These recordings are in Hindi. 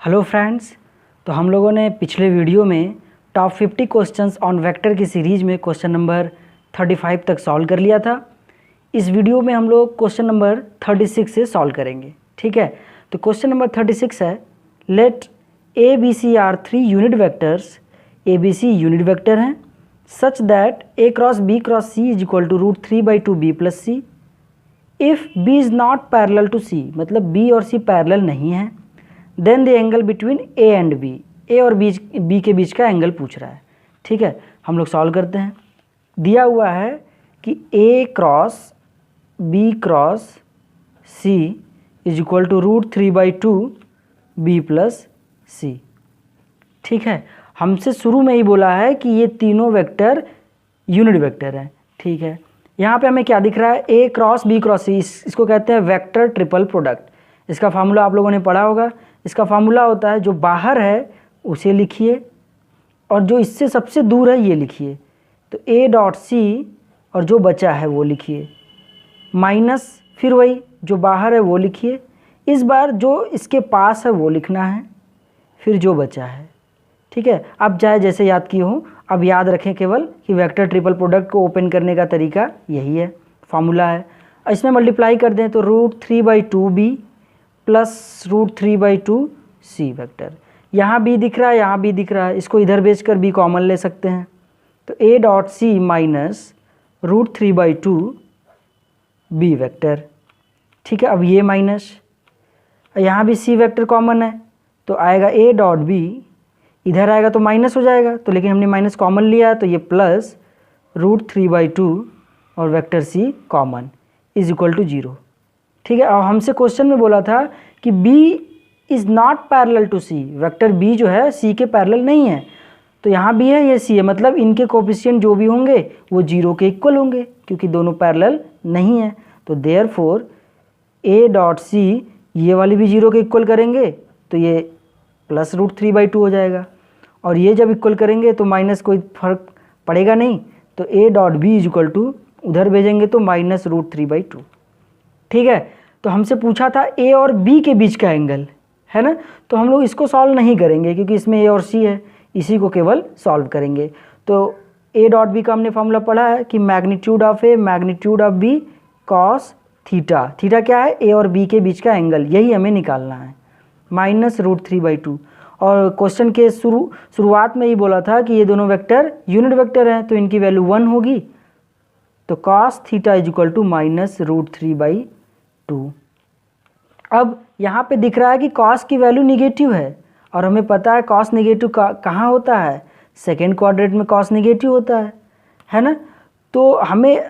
हेलो फ्रेंड्स, तो हम लोगों ने पिछले वीडियो में टॉप 50 क्वेश्चंस ऑन वेक्टर की सीरीज़ में क्वेश्चन नंबर 35 तक सॉल्व कर लिया था। इस वीडियो में हम लोग क्वेश्चन नंबर 36 से सॉल्व करेंगे। ठीक है, तो क्वेश्चन नंबर 36 है, let A B C are 3 unit vectors. A B C unit vector हैं such that A cross C is equal to √3/2 b plus C. If B is not parallel to C, मतलब बी और सी पैरेलल नहीं है, then the angle between A and B, A और बी के बीच का एंगल पूछ रहा है। ठीक है, हम लोग सॉल्व करते हैं। दिया हुआ है कि a cross C is equal to √3/2 b plus c. ठीक है, हमसे शुरू में ही बोला है कि ये तीनों वेक्टर यूनिट वेक्टर हैं। ठीक है, यहाँ पे हमें क्या दिख रहा है, ए क्रॉस सी, इसको कहते हैं वेक्टर ट्रिपल प्रोडक्ट। इसका फार्मूला आप लोगों ने पढ़ा होगा। इसका फार्मूला होता है जो बाहर है उसे लिखिए और जो इससे सबसे दूर है ये लिखिए। तो ए डॉट सी और जो बचा है वो लिखिए, माइनस फिर वही जो बाहर है वो लिखिए। इस बार जो इसके पास है वो लिखना है, फिर जो बचा है। ठीक है, अब चाहे जैसे याद किए हो, अब याद रखें केवल कि वेक्टर ट्रिपल प्रोडक्ट को ओपन करने का तरीका यही है, फार्मूला है। इसमें मल्टीप्लाई कर दें तो √3/2 b प्लस √3/2 सी वेक्टर। यहाँ बी दिख रहा है, यहाँ बी दिख रहा है, इसको इधर भेज कर बी कॉमन ले सकते हैं। तो A dot C minus √3/2 B vector. ठीक है, अब ये माइनस, यहाँ भी सी वेक्टर कॉमन है तो आएगा ए डॉट बी, इधर आएगा तो माइनस हो जाएगा, तो लेकिन हमने माइनस कॉमन लिया तो ये प्लस √3/2 और vector C common is equal to 0। ठीक है, और हमसे क्वेश्चन में बोला था कि B is not parallel to C, vector B जो है C के पैरेलल नहीं है। तो यहाँ B है, ये C है, मतलब इनके कोफिशिएंट जो भी होंगे वो 0 के इक्वल होंगे क्योंकि दोनों पैरेलल नहीं है। तो देयरफॉर A डॉट C ये वाली भी 0 के इक्वल करेंगे तो ये प्लस √3/2 हो जाएगा, और ये जब इक्वल करेंगे तो माइनस कोई फर्क पड़ेगा नहीं, तो A dot B is equal to उधर भेजेंगे तो माइनस √3/2। ठीक है, तो हमसे पूछा था ए और बी के बीच का एंगल, है ना, तो हम लोग इसको सॉल्व नहीं करेंगे क्योंकि इसमें ए और सी है, इसी को केवल सॉल्व करेंगे। तो ए डॉट बी का हमने फॉर्मूला पढ़ा है कि magnitude of A magnitude of B cos theta. Theta क्या है, ए और बी के बीच का एंगल, यही हमें निकालना है, माइनस √3/2। और क्वेश्चन के शुरुआत में ही बोला था कि ये दोनों वेक्टर यूनिट वेक्टर हैं तो इनकी वैल्यू 1 होगी, तो cos theta is equal to minus √3/2। अब यहाँ पे दिख रहा है कि कॉस की वैल्यू निगेटिव है, और हमें पता है कॉस निगेटिव कहाँ होता है, सेकेंड क्वाड्रेंट में कॉस निगेटिव होता है ना। तो हमें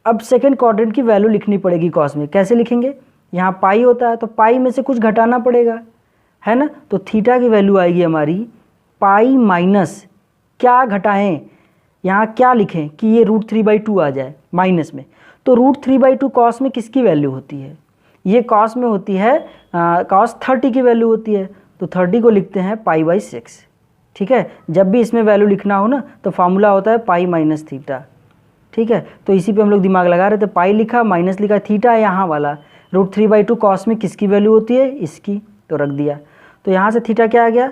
अब सेकेंड क्वाड्रेंट की वैल्यू लिखनी पड़ेगी कॉस में। कैसे लिखेंगे, यहाँ पाई होता है तो पाई में से कुछ घटाना पड़ेगा, है ना। तो थीटा की वैल्यू आएगी हमारी पाई माइनस, क्या घटाएं, यहाँ क्या लिखें कि ये √3/2 आ जाए माइनस में। तो √3/2 कॉस में किसकी वैल्यू होती है, ये कॉस में होती है कॉस 30 की वैल्यू होती है, तो 30 को लिखते हैं π/6। ठीक है, जब भी इसमें वैल्यू लिखना हो ना तो फार्मूला होता है पाई माइनस थीटा। ठीक है, तो इसी पे हम लोग दिमाग लगा रहे थे, पाई लिखा माइनस लिखा, थीटा है यहाँ वाला, √3/2 कॉस में किसकी वैल्यू होती है, इसकी, तो रख दिया। तो यहाँ से थीटा क्या आ गया,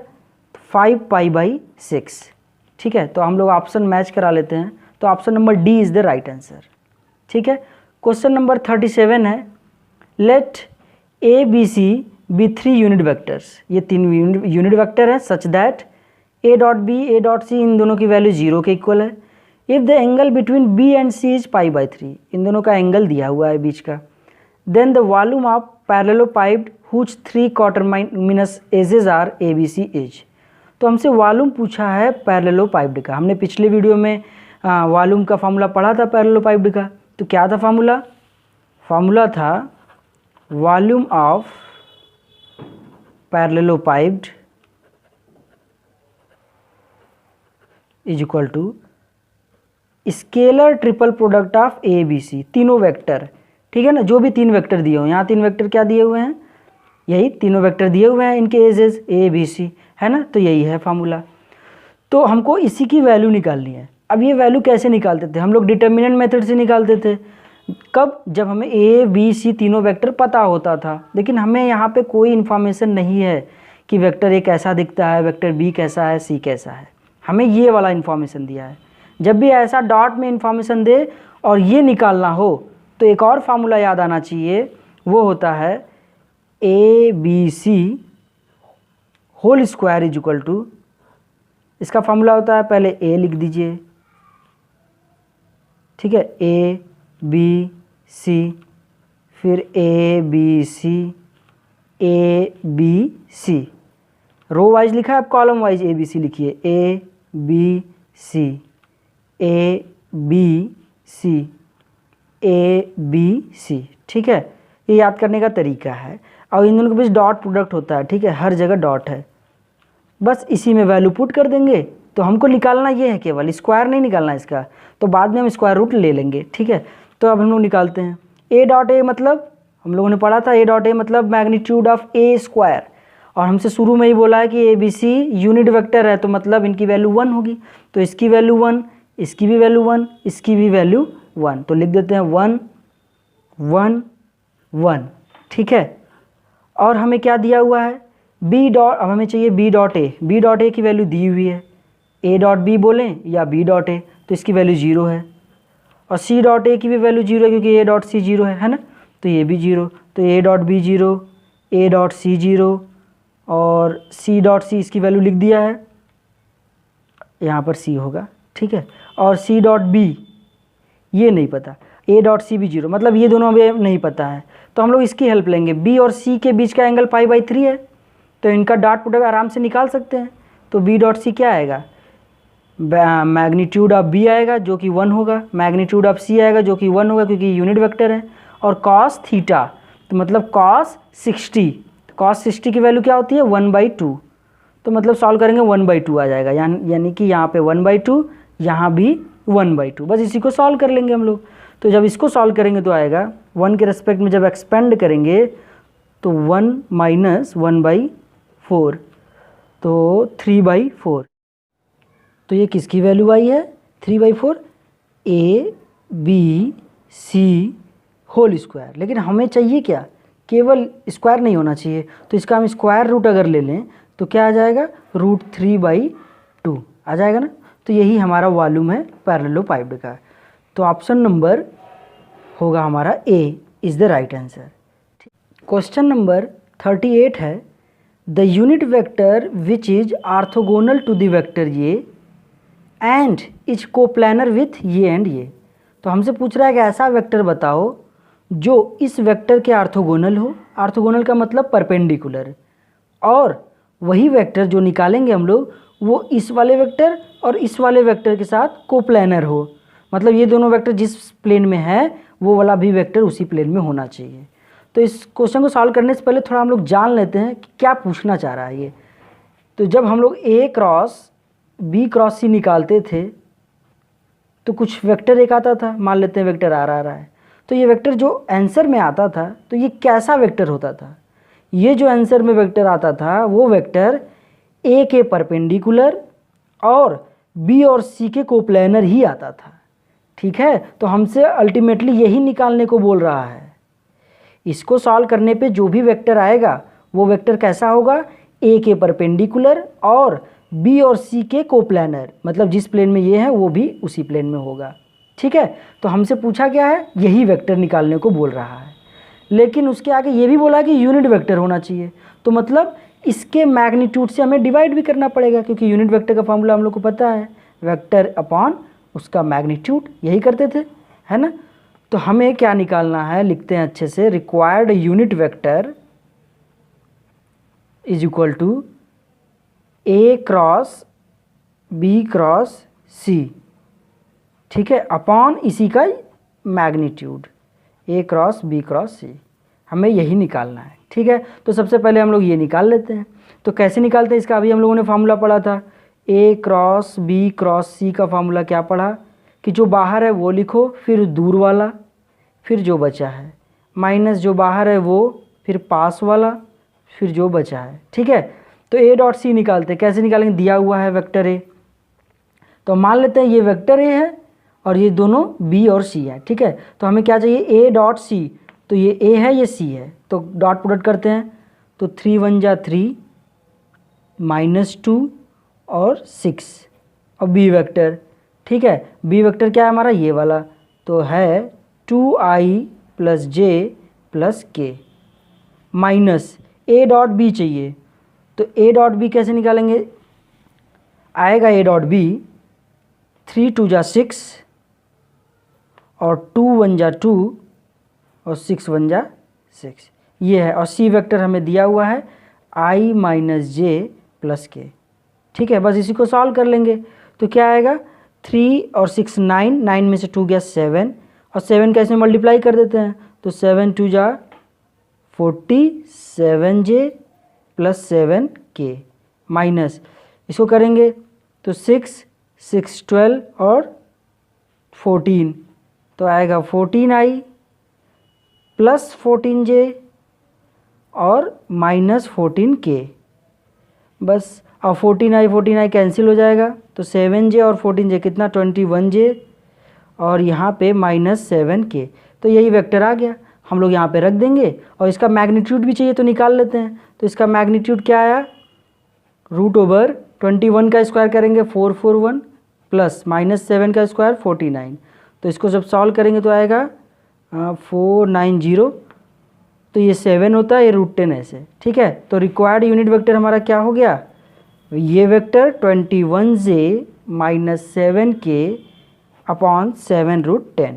5π/6। ठीक है, तो हम लोग ऑप्शन मैच करा लेते हैं, तो option number d is the right answer. ठीक है, क्वेश्चन नंबर 37 है, let A B c b 3 unit vectors. ये 3 यूनिट वेक्टर हैं such that a dot b a dot c इन दोनों की वैल्यू 0 के इक्वल है। If the angle between b and c is π/3, इन दोनों का एंगल दिया हुआ है बीच का। Then the volume of parallelepiped हुच 3 coterminous edges are a B c edge. तो हमसे वॉल्यूम पूछा है पैरेललोपाइप्ड का। हमने पिछले वीडियो में वॉल्यूम का फार्मूला पढ़ा था पैरेललोपाइप्ड का। तो क्या था फार्मूला था volume of parallelepiped is equal to scalar triple product of A B C, तीनों वेक्टर। ठीक है ना, जो भी 3 वेक्टर दिए हुए हैं, यहाँ 3 वेक्टर क्या दिए हुए हैं, यही तीनों वेक्टर दिए हुए हैं, इनके एजेस ए बी सी, है ना, तो यही है फार्मूला। तो हमको इसी की वैल्यू निकालनी है। अब ये वैल्यू कैसे निकालते थे हम लोग, डिटर्मिनेंट मेथड से निकालते थे। कब, जब हमें ए बी सी तीनों वेक्टर पता होता था, लेकिन हमें यहाँ पे कोई इन्फॉर्मेशन नहीं है कि वेक्टर ए कैसा दिखता है, वेक्टर बी कैसा है, सी कैसा है। हमें ये वाला इन्फॉर्मेशन दिया है। जब भी ऐसा डॉट में इन्फॉर्मेशन दे और ये निकालना हो तो एक और फार्मूला याद आना चाहिए, वो होता है A B C whole square is equal to, इसका फार्मूला होता है, पहले ए लिख दीजिए, ठीक है, ए बी सी, फिर a B c, a B c, row wise लिखा है, आप column wise a B c लिखिए, a B c, a B c, a B c, ठीक है। ये याद करने का तरीका है। और इन दोनों के बीच डॉट प्रोडक्ट होता है, ठीक है, हर जगह डॉट है, बस इसी में वैल्यू पुट कर देंगे। तो हमको निकालना ये है, केवल स्क्वायर नहीं निकालना इसका, तो बाद में हम स्क्वायर रूट ले लेंगे, ठीक है। तो अब हम लोग निकालते हैं। ए डॉट ए मतलब हम लोगों ने पढ़ा था, ए डॉट ए मतलब मैग्नीट्यूड ऑफ ए स्क्वायर, और हमसे शुरू में ही बोला है कि A B C unit vector है, तो मतलब इनकी वैल्यू 1 होगी। तो इसकी वैल्यू 1, इसकी भी वैल्यू 1, इसकी भी वैल्यू 1, तो लिख देते हैं 1 1 1, ठीक है। और हमें क्या दिया हुआ है, बी डॉट, अब हमें चाहिए B dot A. B dot A की वैल्यू दी हुई है, ए डॉट बी बोलें या बी डॉट ए, तो इसकी वैल्यू 0 है। और सी डॉट ए की भी वैल्यू 0 है, क्योंकि ए डॉट सी 0 है ना, तो ये भी 0, तो A dot B 0, A dot C 0, और सी डॉट सी इसकी वैल्यू लिख दिया है, यहाँ पर सी होगा, ठीक है। और सी डॉट बी ये नहीं पता, ए डॉट सी भी 0, मतलब ये दोनों हमें नहीं पता है, तो हम लोग इसकी हेल्प लेंगे। बी और सी के बीच का एंगल π/3 है, तो इनका डॉट प्रोडक्ट आराम से निकाल सकते हैं। तो बी डॉट सी क्या आएगा, मैग्नीट्यूड ऑफ बी आएगा जो कि 1 होगा, मैग्नीट्यूड ऑफ सी आएगा जो कि 1 होगा, क्योंकि यूनिट वेक्टर है। और कॉस थीटा, तो मतलब कॉस 60, कॉस 60 की वैल्यू क्या होती है 1/2, तो मतलब सॉल्व करेंगे 1/2 आ जाएगा, यानी कि यहाँ पे 1/2, यहाँ भी 1/2, बस इसी को सॉल्व कर लेंगे हम लोग। तो जब इसको सॉल्व करेंगे तो आएगा 1 के रेस्पेक्ट में जब एक्सपेंड करेंगे तो 1 - 1/4, तो 3/4, तो ये किसकी वैल्यू आई है 3/4, A B C whole square. लेकिन हमें चाहिए क्या, केवल स्क्वायर नहीं होना चाहिए, तो इसका हम स्क्वायर रूट अगर ले लें तो क्या आ जाएगा √3/2 आ जाएगा ना। तो यही हमारा वॉल्यूम है पैरेललोपाइप्ड का। तो ऑप्शन नंबर होगा हमारा A is the right answer. Question number 38 है, the unit vector which is orthogonal to the vector ये एंड इज कोप्लानर विथ ये एंड ये। तो हमसे पूछ रहा है कि ऐसा वेक्टर बताओ जो इस वेक्टर के आर्थोगोनल हो, आर्थोगोनल का मतलब परपेंडिकुलर, और वही वेक्टर जो निकालेंगे हम लोग वो इस वाले वेक्टर और इस वाले वेक्टर के साथ कोप्लानर हो, मतलब ये दोनों वेक्टर जिस प्लेन में है वो वाला भी वेक्टर उसी प्लेन में होना चाहिए। तो इस क्वेश्चन को सॉल्व करने से पहले थोड़ा हम लोग जान लेते हैं कि क्या पूछना चाह रहा है ये। तो जब हम लोग ए क्रॉस बी क्रॉस सी निकालते थे तो कुछ वेक्टर एक आता था, मान लेते हैं वेक्टर आर आ रहा है, तो ये वेक्टर जो आंसर में आता था तो ये कैसा वेक्टर होता था, ये जो आंसर में वेक्टर आता था वो वेक्टर ए के परपेंडिकुलर और बी और सी के कोप्लानर ही आता था, ठीक है। तो हमसे अल्टीमेटली यही निकालने को बोल रहा है। इसको सॉल्व करने पे जो भी वेक्टर आएगा वो वेक्टर कैसा होगा, ए के परपेंडिकुलर और बी और सी के कोप्लानर, मतलब जिस प्लेन में ये है वो भी उसी प्लेन में होगा, ठीक है। तो हमसे पूछा क्या है, यही वेक्टर निकालने को बोल रहा है, लेकिन उसके आगे ये भी बोला कि यूनिट वेक्टर होना चाहिए, तो मतलब इसके मैग्नीट्यूड से हमें डिवाइड भी करना पड़ेगा, क्योंकि यूनिट वेक्टर का फॉर्मूला हम लोग को पता है, वेक्टर अपॉन उसका मैग्नीट्यूड, यही करते थे, है ना। तो हमें क्या निकालना है, लिखते हैं अच्छे से, required unit vector is equal to a cross b cross c, ठीक है, अपॉन इसी का magnitude a cross b cross c, हमें यही निकालना है, ठीक है। तो सबसे पहले हम लोग ये निकाल लेते हैं। तो कैसे निकालते हैं इसका, अभी हम लोगों ने फार्मूला पढ़ा था, ए क्रॉस बी क्रॉस सी का फार्मूला क्या पढ़ा कि जो बाहर है वो लिखो, फिर दूर वाला, फिर जो बचा है, माइनस जो बाहर है वो, फिर पास वाला, फिर जो बचा है, ठीक है। तो ए डॉट सी निकालते हैं, कैसे निकालेंगे, दिया हुआ है वेक्टर ए, तो मान लेते हैं ये वेक्टर ए है और ये दोनों बी और सी है, ठीक है। तो हमें क्या चाहिए, ए डॉट सी, तो ये ए है ये सी है, तो डॉट प्रोडक्ट करते हैं, तो 3 × 1 = 3, -2 और 6 और बी वेक्टर, ठीक है। बी वेक्टर क्या है हमारा, ये वाला, तो है 2i + j + k minus a dot B चाहिए। तो a डॉट बी कैसे निकालेंगे, आएगा a डॉट बी 3 2 जा 6 और 2 1 जा 2 और 6 1 जा 6, ये है। और सी वेक्टर हमें दिया हुआ है i - j + k, ठीक है। बस इसी को सॉल्व कर लेंगे तो क्या आएगा, 3 और 6 9, 9 में से 2 गया 7 और 7 कैसे मल्टीप्लाई कर देते हैं, तो 7 2 जा 40, 7j + 7k माइनस इसको करेंगे तो 6 6 12 और 14, तो आएगा 14i + 14j और -14k। बस अब 14i कैंसिल हो जाएगा तो 7j और 14j कितना 21j और यहाँ पे -7k, तो यही वेक्टर आ गया। हम लोग यहाँ पे रख देंगे और इसका मैग्नीट्यूड भी चाहिए तो निकाल लेते हैं। तो इसका मैग्नीट्यूड क्या आया, √21 का स्क्वायर करेंगे 441 प्लस -7 का स्क्वायर 49, तो इसको जब सॉल्व करेंगे तो आएगा 490, तो ये 7 होता है, ये √10 ऐसे, ठीक है। तो रिक्वायर्ड यूनिट वेक्टर हमारा क्या हो गया, ये वेक्टर 21j - 7k अपॉन 7√10,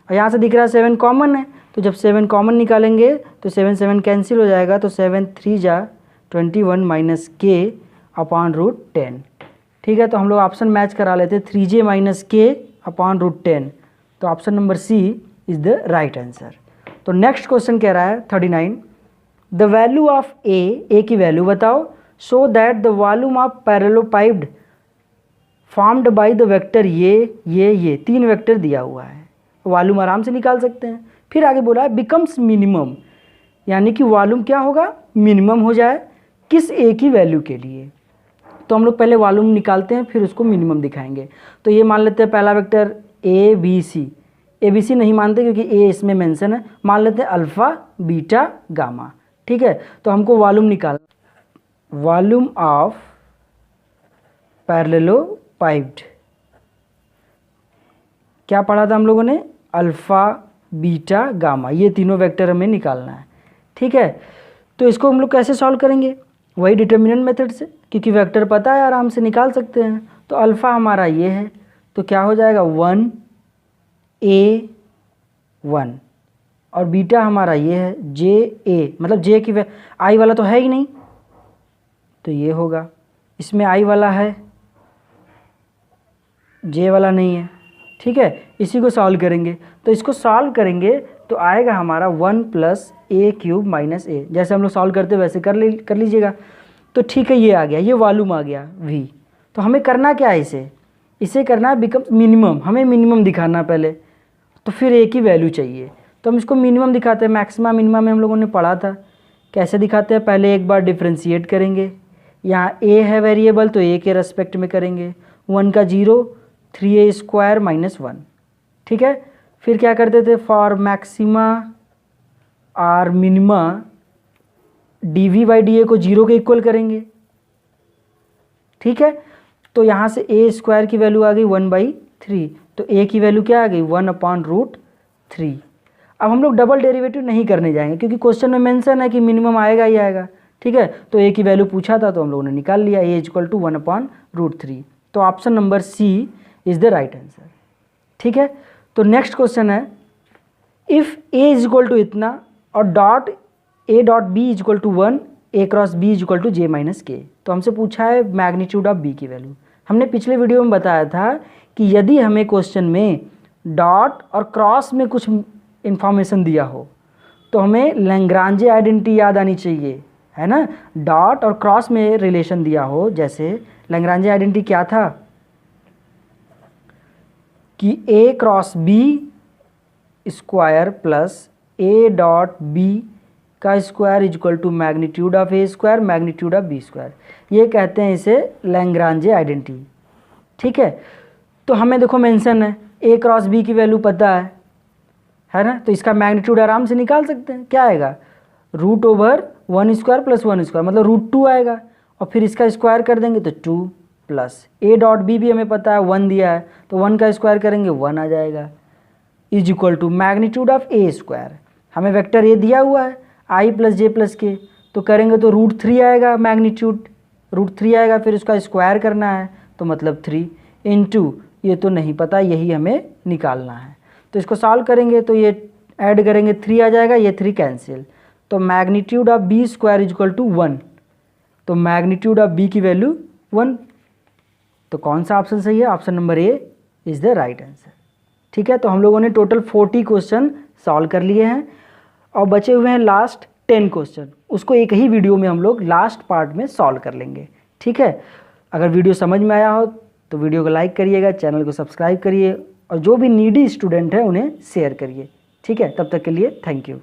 और यहाँ से दिख रहा है 7 कॉमन है, तो जब 7 कॉमन निकालेंगे तो 7 7 कैंसिल हो जाएगा, तो 7 3 जा 21 - k अपॉन √10, ठीक है। तो हम लोग ऑप्शन मैच करा लेते हैं 3j - k अपॉन √10, तो option number C is the right answer. तो नेक्स्ट क्वेश्चन कह रहा है 39, द वैल्यू ऑफ ए की वैल्यू बताओ so that the volume of parallelepiped formed by the vector ये 3 वेक्टर दिया हुआ है, वॉल्यूम आराम से निकाल सकते हैं। फिर आगे बोला है बिकम्स मिनिमम, यानी कि वॉल्यूम क्या होगा, मिनिमम हो जाए किस ए की वैल्यू के लिए। तो हम लोग पहले वॉल्यूम निकालते हैं फिर उसको मिनिमम दिखाएंगे। तो ये मान लेते हैं पहला वेक्टर ए बी सी नहीं मानते क्योंकि ए इसमें मेंशन है, मान लेते हैं अल्फ़ा बीटा गामा, ठीक है। तो हमको वॉल्यूम निकालना, वॉल्यूम ऑफ पैरेललोपाइप्ड, क्या पढ़ा था हम लोगों ने, अल्फ़ा बीटा गामा, ये तीनों वेक्टर हमें निकालना है, ठीक है। तो इसको हम लोग कैसे सॉल्व करेंगे, वही डिटर्मिनेंट मेथड से, क्योंकि वेक्टर पता है आराम से निकाल सकते हैं। तो अल्फ़ा हमारा ये है, तो क्या हो जाएगा 1 a 1 और बीटा हमारा ये है j a, मतलब j की i वाला तो है ही नहीं, तो ये होगा, इसमें i वाला है j वाला नहीं है, ठीक है। इसी को सॉल्व करेंगे, तो इसको सॉल्व करेंगे तो आएगा हमारा 1 + a³ - a, जैसे हम लोग सॉल्व करते वैसे कर लीजिएगा। तो ठीक है, ये आ गया, ये वॉल्यूम आ गया v। तो हमें करना क्या है, इसे करना है बिकम मिनिमम, हमें मिनिमम दिखाना पहले, तो फिर a की वैल्यू चाहिए, तो हम इसको मिनिमम दिखाते हैं। मैक्सिमम मिनिमम में हम लोगों ने पढ़ा था, कैसे दिखाते हैं, पहले एक बार डिफ्रेंशिएट करेंगे, यहाँ a है वेरिएबल तो a के रेस्पेक्ट में करेंगे, 1 का 0 3a² - 1, ठीक है। फिर क्या करते थे, फॉर मैक्सिमा और मिनिमा dv/dA को 0 के इक्वल करेंगे, ठीक है। तो यहाँ से a² की वैल्यू आ गई 1/3, तो a की वैल्यू क्या आ गई 1/√3। अब हम लोग डबल डेरिवेटिव नहीं करने जाएंगे क्योंकि क्वेश्चन में मेंशन है कि मिनिमम आएगा ही आएगा, ठीक है। तो a की वैल्यू पूछा था तो हम लोगों ने निकाल लिया, a = 1/√3। तो option number C is the right answer, ठीक है। तो नेक्स्ट क्वेश्चन है, इफ़ a = इतना और dot a dot b = 1, a cross b = j - k, तो हमसे पूछा है मैग्नीट्यूड ऑफ b की वैल्यू। हमने पिछले वीडियो में बताया था कि यदि हमें क्वेश्चन में डॉट और क्रॉस में कुछ इंफॉर्मेशन दिया हो तो हमें लैग्रांजे आइडेंटिटी याद आनी चाहिए, है ना। डॉट और क्रॉस में रिलेशन दिया हो, जैसे लैग्रांजे आइडेंटिटी क्या था कि a cross b square plus a dot b का square = magnitude of a² magnitude of b², ये कहते हैं इसे लैग्रांजे आइडेंटिटी, ठीक है। तो हमें देखो मेंशन है a क्रॉस b की वैल्यू पता है ना, तो इसका मैग्नीट्यूड आराम से निकाल सकते हैं, क्या आएगा √1² + 1² मतलब √2 आएगा, और फिर इसका स्क्वायर कर देंगे तो 2 प्लस ए डॉट बी भी हमें पता है 1 दिया है, तो 1 का स्क्वायर करेंगे 1 आ जाएगा, is equal to magnitude of A square. हमें वेक्टर ए दिया हुआ है आई प्लस जे प्लस के, तो करेंगे तो √3 आएगा, मैग्नीट्यूड √3 आएगा, फिर उसका स्क्वायर करना है तो मतलब 3 इंटू ये तो नहीं पता, यही हमें निकालना है। तो इसको सॉल्व करेंगे तो ये ऐड करेंगे 3 आ जाएगा, ये 3 कैंसिल, तो magnitude of B square is equal to 1, तो मैग्नीट्यूड ऑफ बी की वैल्यू 1। तो कौन सा ऑप्शन सही है? Option number A is the right answer. ठीक है, तो हम लोगों ने टोटल 40 क्वेश्चन सॉल्व कर लिए हैं और बचे हुए हैं लास्ट 10 क्वेश्चन, उसको एक ही वीडियो में हम लोग लास्ट पार्ट में सॉल्व कर लेंगे। ठीक है, अगर वीडियो समझ में आया हो तो वीडियो को लाइक करिएगा, चैनल को सब्सक्राइब करिए और जो भी नीडी स्टूडेंट है उन्हें शेयर करिए। ठीक है, तब तक के लिए थैंक यू।